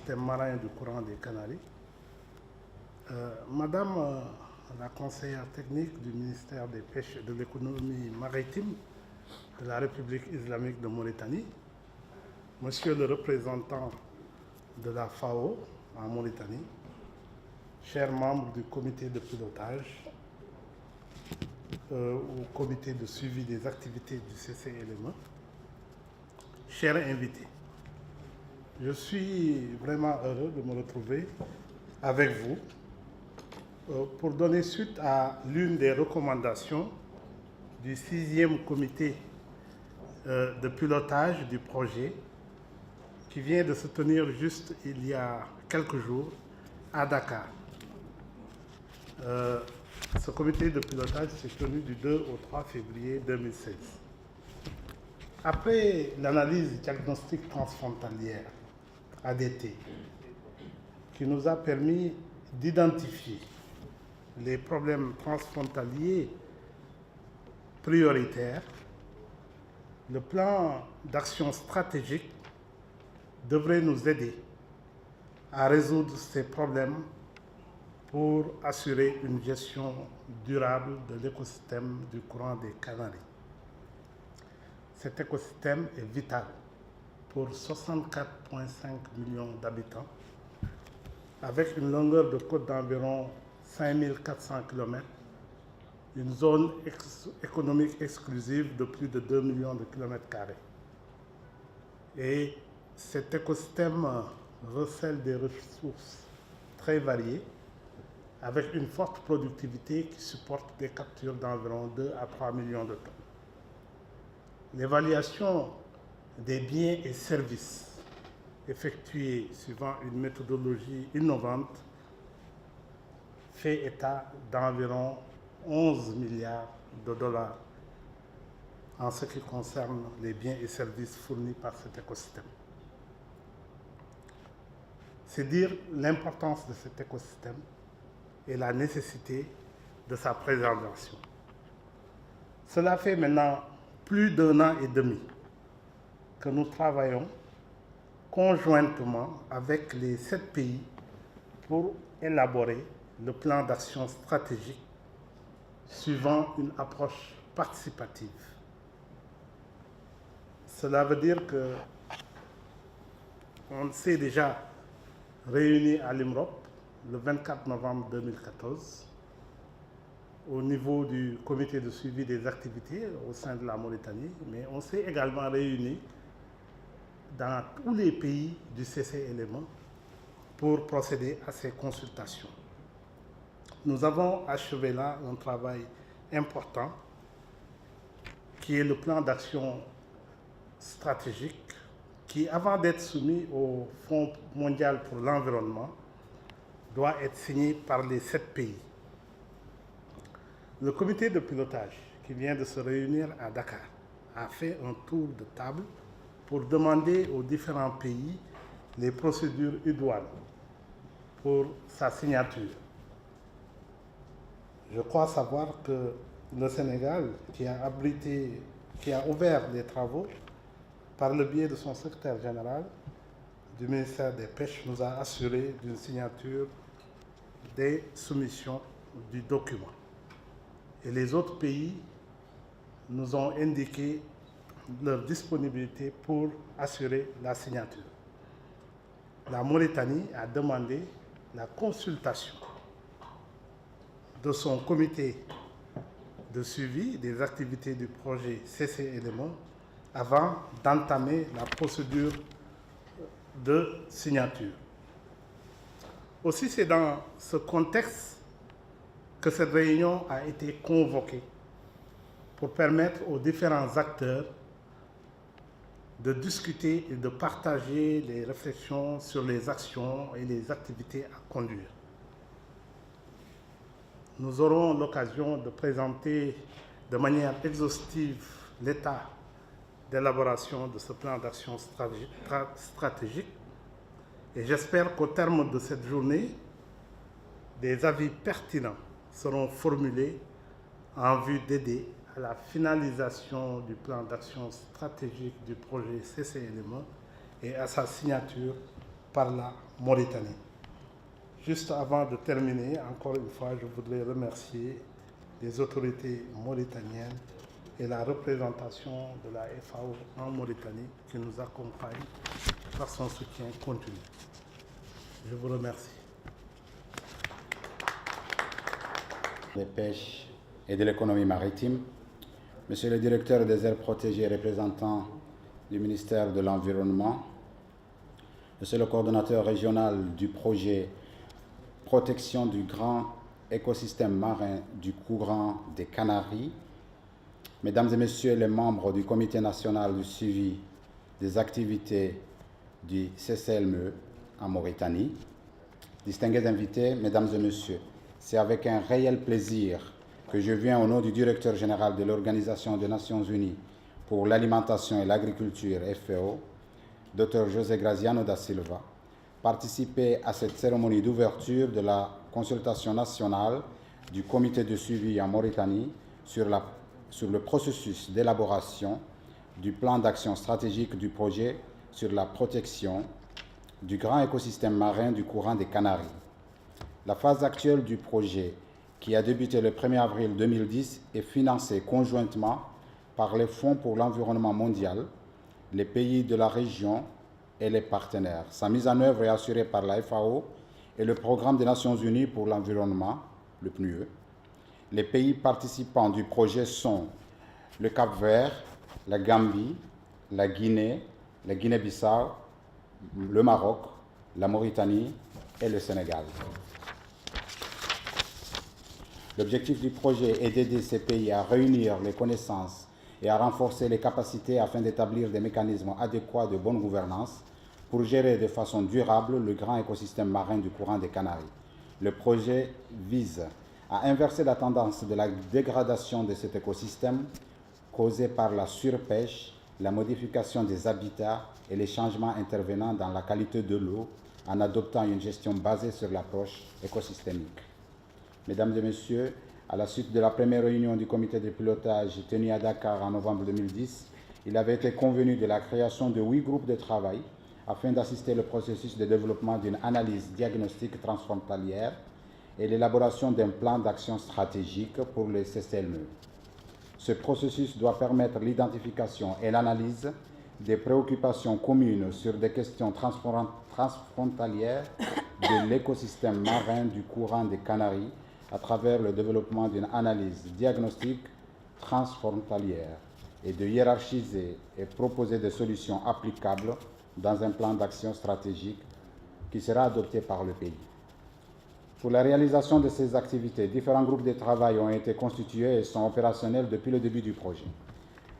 l'écosystème marin du courant des Canaries. Madame la conseillère technique du ministère des Pêches et de l'économie maritime de la République islamique de Mauritanie, Monsieur le représentant de la FAO en Mauritanie, chers membres du comité de pilotage, au comité de suivi des activités du CCLME, chers invités, je suis vraiment heureux de me retrouver avec vous pour donner suite à l'une des recommandations du 6e comité de pilotage du projet qui vient de se tenir juste il y a quelques jours à Dakar. Ce comité de pilotage s'est tenu du 2 au 3 février 2016. Après l'analyse diagnostique transfrontalière ADT, qui nous a permis d'identifier les problèmes transfrontaliers prioritaires, le plan d'action stratégique devrait nous aider à résoudre ces problèmes pour assurer une gestion durable de l'écosystème du courant des Canaries. Cet écosystème est vital pour 64,5 millions d'habitants, avec une longueur de côte d'environ 5400 km, une zone économique exclusive de plus de 2 millions de kilomètres carrés. Et cet écosystème recèle des ressources très variées, avec une forte productivité qui supporte des captures d'environ 2 à 3 millions de tonnes. L'évaluation des biens et services effectuée suivant une méthodologie innovante fait état d'environ 11 milliards de dollars en ce qui concerne les biens et services fournis par cet écosystème. C'est dire l'importance de cet écosystème et la nécessité de sa préservation. Cela fait maintenant plus d'1 an et demi que nous travaillons conjointement avec les 7 pays pour élaborer le plan d'action stratégique suivant une approche participative. Cela veut dire qu'on s'est déjà réunis à l'IMROP le 24 novembre 2014 au niveau du comité de suivi des activités au sein de la Mauritanie, mais on s'est également réunis dans tous les pays du CCLME pour procéder à ces consultations. Nous avons achevé là un travail important qui est le plan d'action stratégique qui, avant d'être soumis au Fonds mondial pour l'environnement, doit être signé par les 7 pays. Le comité de pilotage qui vient de se réunir à Dakar a fait un tour de table pour demander aux différents pays les procédures idoines pour sa signature. Je crois savoir que le Sénégal, qui a ouvert les travaux par le biais de son secrétaire général du ministère des Pêches, nous a assuré d'une signature des soumissions du document. Et les autres pays nous ont indiqué leur disponibilité pour assurer la signature. La Mauritanie a demandé la consultation de son comité de suivi des activités du projet CCLME avant d'entamer la procédure de signature. Aussi, c'est dans ce contexte que cette réunion a été convoquée pour permettre aux différents acteurs de discuter et de partager les réflexions sur les actions et les activités à conduire. Nous aurons l'occasion de présenter de manière exhaustive l'état d'élaboration de ce plan d'action stratégique et j'espère qu'au terme de cette journée, des avis pertinents seront formulés en vue d'aider à la finalisation du plan d'action stratégique du projet CCLME et à sa signature par la Mauritanie. Juste avant de terminer, encore une fois, je voudrais remercier les autorités mauritaniennes et la représentation de la FAO en Mauritanie qui nous accompagne par son soutien continu. Je vous remercie. Des pêches et de l'économie maritime, Monsieur le directeur des aires protégées, représentant du ministère de l'Environnement, Monsieur le coordonnateur régional du projet Protection du grand écosystème marin du courant des Canaries, Mesdames et Messieurs les membres du Comité national du suivi des activités du CCLME en Mauritanie, distingués invités, Mesdames et Messieurs, c'est avec un réel plaisir que je viens au nom du directeur général de l'Organisation des Nations Unies pour l'alimentation et l'agriculture, FAO, Dr José Graziano da Silva, participer à cette cérémonie d'ouverture de la consultation nationale du comité de suivi en Mauritanie sur le processus d'élaboration du plan d'action stratégique du projet sur la protection du grand écosystème marin du courant des Canaries. La phase actuelle du projet, qui a débuté le 1er avril 2010, est financée conjointement par les Fonds pour l'environnement mondial, les pays de la région et les partenaires. Sa mise en œuvre est assurée par la FAO et le Programme des Nations Unies pour l'environnement, le PNUE. Les pays participants du projet sont le Cap-Vert, la Gambie, la Guinée, la Guinée-Bissau, le Maroc, la Mauritanie et le Sénégal. L'objectif du projet est d'aider ces pays à réunir les connaissances et à renforcer les capacités afin d'établir des mécanismes adéquats de bonne gouvernance pour gérer de façon durable le grand écosystème marin du courant des Canaries. Le projet vise à inverser la tendance de la dégradation de cet écosystème causée par la surpêche, la modification des habitats et les changements intervenant dans la qualité de l'eau en adoptant une gestion basée sur l'approche écosystémique. Mesdames et Messieurs, à la suite de la première réunion du comité de pilotage tenue à Dakar en novembre 2010, il avait été convenu de la création de 8 groupes de travail afin d'assister le processus de développement d'une analyse diagnostique transfrontalière et l'élaboration d'un plan d'action stratégique pour le CCLME. Ce processus doit permettre l'identification et l'analyse des préoccupations communes sur des questions transfrontalières de l'écosystème marin du courant des Canaries à travers le développement d'une analyse diagnostique transfrontalière et de hiérarchiser et proposer des solutions applicables dans un plan d'action stratégique qui sera adopté par le pays. Pour la réalisation de ces activités, différents groupes de travail ont été constitués et sont opérationnels depuis le début du projet.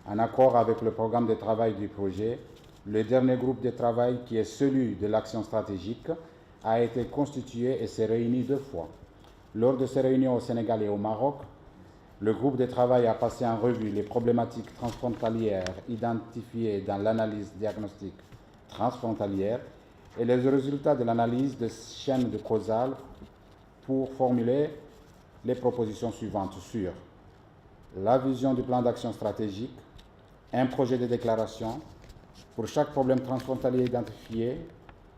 En accord avec le programme de travail du projet, le dernier groupe de travail, qui est celui de l'action stratégique, a été constitué et s'est réuni 2 fois. Lors de ces réunions au Sénégal et au Maroc, le groupe de travail a passé en revue les problématiques transfrontalières identifiées dans l'analyse diagnostique transfrontalière et les résultats de l'analyse de chaînes de causales pour formuler les propositions suivantes sur la vision du plan d'action stratégique, un projet de déclaration pour chaque problème transfrontalier identifié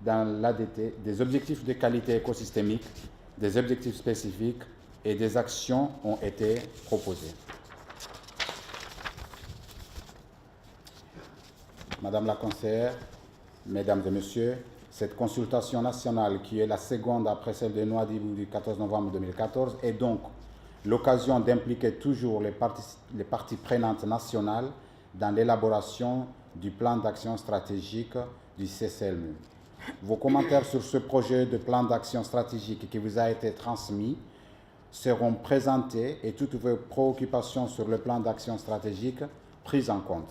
dans l'ADT, des objectifs de qualité écosystémique, des objectifs spécifiques et des actions ont été proposées. Madame la conseillère, Mesdames et Messieurs, cette consultation nationale, qui est la seconde après celle de Nouadhibou du 14 novembre 2014, est donc l'occasion d'impliquer toujours les parties prenantes nationales dans l'élaboration du plan d'action stratégique du CCLME. Vos commentaires sur ce projet de plan d'action stratégique qui vous a été transmis seront présentés et toutes vos préoccupations sur le plan d'action stratégique prises en compte.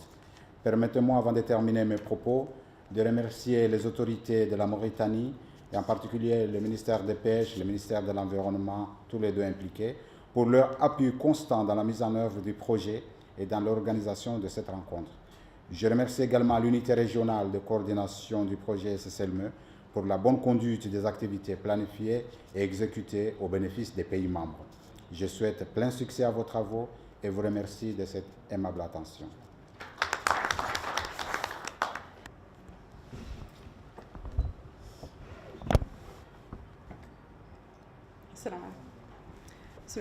Permettez-moi, avant de terminer mes propos, de remercier les autorités de la Mauritanie, et en particulier le ministère des Pêches, le ministère de l'Environnement, tous les deux impliqués, pour leur appui constant dans la mise en œuvre du projet et dans l'organisation de cette rencontre. Je remercie également l'unité régionale de coordination du projet CCLME pour la bonne conduite des activités planifiées et exécutées au bénéfice des pays membres. Je souhaite plein succès à vos travaux et vous remercie de cette aimable attention.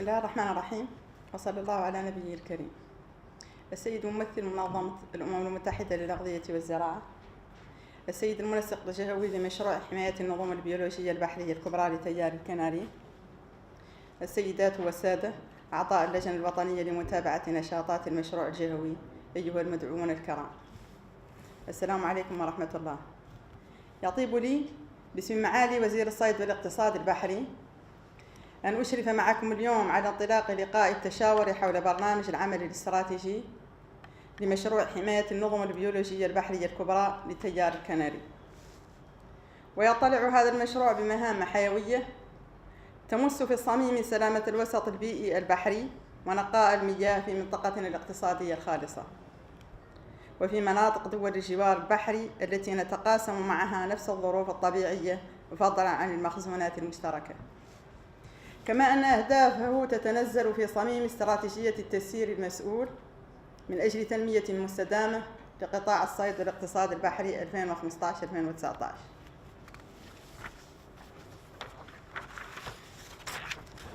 الله الرحمن الرحيم، وصلى الله على نبيه الكريم. السيد ممثل منظمة الأمم المتحدة للأغذية والزراعة، السيد المنسق الجهوي لمشروع حماية النظم البيولوجية البحرية الكبرى لتيار الكناري، السيدات والسادة أعضاء اللجنة الوطنية لمتابعة نشاطات المشروع الجهوي، أيها المدعوون الكرام، السلام عليكم ورحمة الله. يطيب لي باسم معالي وزير الصيد والاقتصاد البحري أن أشرف معكم اليوم على انطلاق لقاء التشاور حول برنامج العمل الاستراتيجي لمشروع حماية النظم البيولوجية البحرية الكبرى لتيار الكناري. ويطلع هذا المشروع بمهام حيوية تمس في الصميم سلامة الوسط البيئي البحري ونقاء المياه في منطقتنا الاقتصادية الخالصة، وفي مناطق دول الجوار البحري التي نتقاسم معها نفس الظروف الطبيعية فضلا عن المخزونات المشتركة. كما أن أهدافه تتنزل في صميم استراتيجية التسيير المسؤول من أجل تنمية مستدامة لقطاع الصيد والاقتصاد البحري 2015-2019.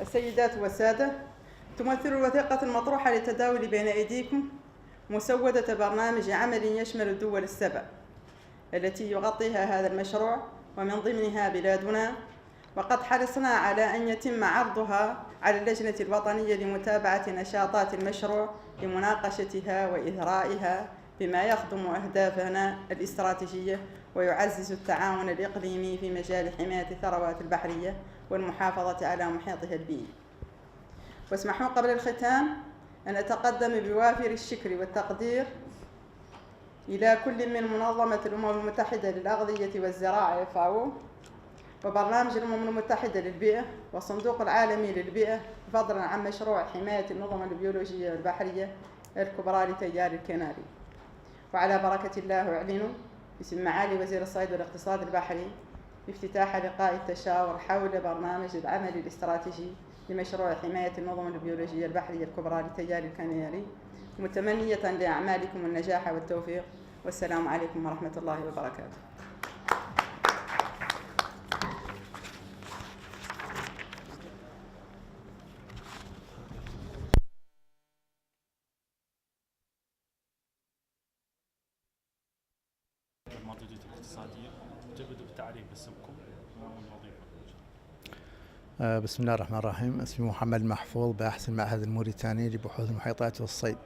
السيدات والسادة، تمثل الوثيقة المطروحة للتداول بين أيديكم مسودة برنامج عمل يشمل الدول السبع التي يغطيها هذا المشروع ومن ضمنها بلادنا، وقد حرصنا على أن يتم عرضها على اللجنة الوطنية لمتابعة نشاطات المشروع لمناقشتها وإثرائها بما يخدم أهدافنا الاستراتيجية ويعزز التعاون الإقليمي في مجال حماية الثروات البحرية والمحافظة على محيطها البيئي. واسمحوا قبل الختام أن أتقدم بوافر الشكر والتقدير إلى كل من منظمة الأمم المتحدة للأغذية والزراعة FAO وبرنامج الأمم المتحدة للبيئة والصندوق العالمي للبيئة، فضلا عن مشروع حماية النظم البيولوجية البحرية الكبرى لتيار الكناري. وعلى بركة الله أعلن باسم معالي وزير الصيد والاقتصاد البحري بافتتاح لقاء التشاور حول برنامج العمل الاستراتيجي لمشروع حماية النظم البيولوجية البحرية الكبرى لتيار الكناري، متمنية لأعمالكم النجاح والتوفيق، والسلام عليكم ورحمة الله وبركاته. المردودية الاقتصادية، تبدو بتعريف اسمكم والوظيفة. بسم الله الرحمن الرحيم. اسمي محمد محفوظ، باحث المعهد الموريتاني لبحوث المحيطات والصيد.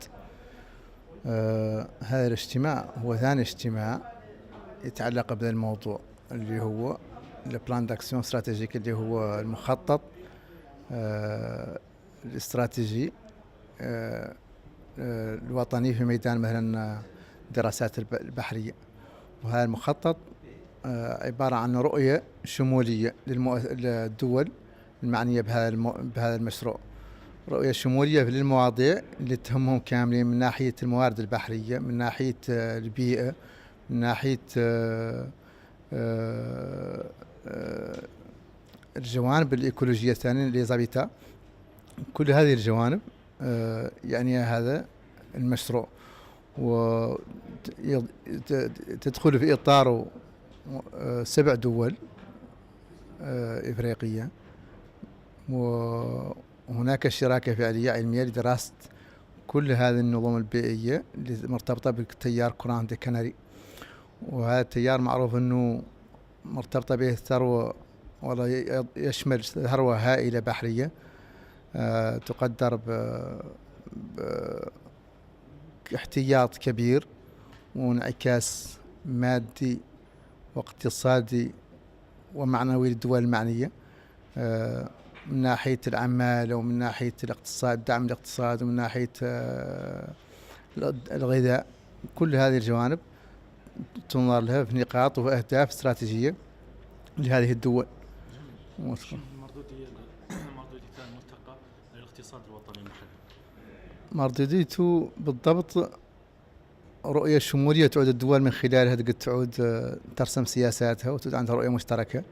هذا الاجتماع هو ثاني اجتماع يتعلق بهذا الموضوع اللي هو البلان داكسيون استراتيجيك، اللي هو المخطط الاستراتيجي الوطني في ميدان مثلا الدراسات البحرية. وهذا المخطط عبارة عن رؤية شمولية للدول المعنية بهذا المشروع، رؤية شمولية للمواضيع اللي تهمهم كاملين، من ناحية الموارد البحرية، من ناحية البيئة، من ناحية الجوانب الإيكولوجية الثانية اللي زابيتا. كل هذه الجوانب يعني هذا المشروع، وتدخل في إطاره 7 دول إفريقية، وهناك شراكة فعلية علمية لدراسة كل هذه النظم البيئية اللي مرتبطة بالتيار كوران دي كناري. وهذا التيار معروف أنه مرتبطة به الثروة، ولا يشمل ثروة هائلة بحرية تقدر باحتياط كبير وانعكاس مادي واقتصادي ومعنوي للدول المعنية، من ناحية العمالة ومن ناحية الاقتصاد، دعم الاقتصاد، ومن ناحية الغذاء. كل هذه الجوانب تنظر لها في نقاط وأهداف استراتيجية لهذه الدول. المردودية الملتقى للاقتصاد الوطني المحلي، مردوديته بالضبط رؤية شمولية تعود الدول من خلالها تعود ترسم سياساتها وتعود عندها رؤية مشتركة،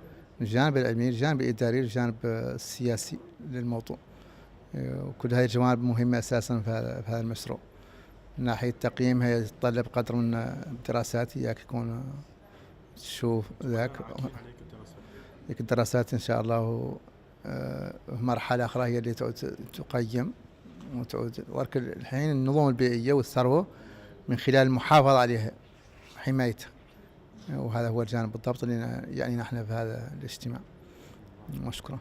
الجانب العلمي، الجانب الإداري، الجانب السياسي للموضوع. وكل هذه الجوانب مهمة أساسا في هذا المشروع. من ناحية تقييمها يتطلب قدر من الدراسات، إياك يكون تشوف ذاك الدراسات إن شاء الله مرحلة أخرى هي اللي تعود تقيم وتعود، ولكن الحين النظم البيئية والثروة من خلال المحافظة عليها وحمايتها، وهذا هو الجانب بالضبط اللي يعني نحن في هذا الاجتماع. وشكرا.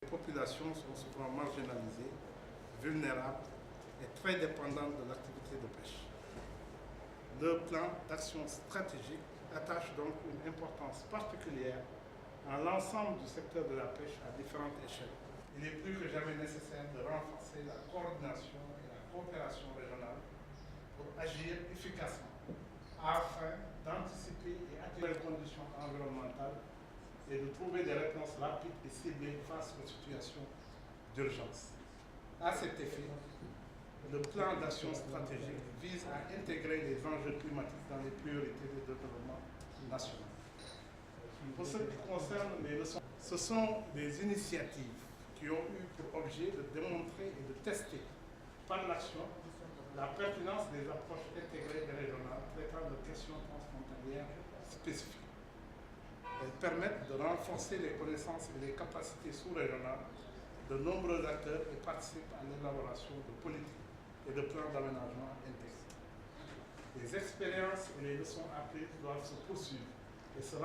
Les populations sont souvent marginalisées, vulnérables et très dépendantes de l'activité de pêche. Le plan d'action stratégique attache donc une importance particulière à l'ensemble du secteur de la pêche à différentes échelles. Il est plus que jamais nécessaire de renforcer la coordination et la coopération régionale pour agir efficacement afin d'anticiper et attirer les conditions environnementales et de trouver des réponses rapides et ciblées face aux situations d'urgence. À cet effet, le plan d'action stratégique vise à intégrer les enjeux climatiques dans les priorités du développement national. Pour ce qui concerne les leçons, ce sont des initiatives qui ont eu pour objet de démontrer et de tester par l'action la pertinence des approches intégrées et régionales traitant de questions transfrontalières spécifiques. Elles permettent de renforcer les connaissances et les capacités sous-régionales de nombreux acteurs et participent à l'élaboration de politiques et de plans d'aménagement intégrés. Les expériences et les leçons apprises doivent se poursuivre et se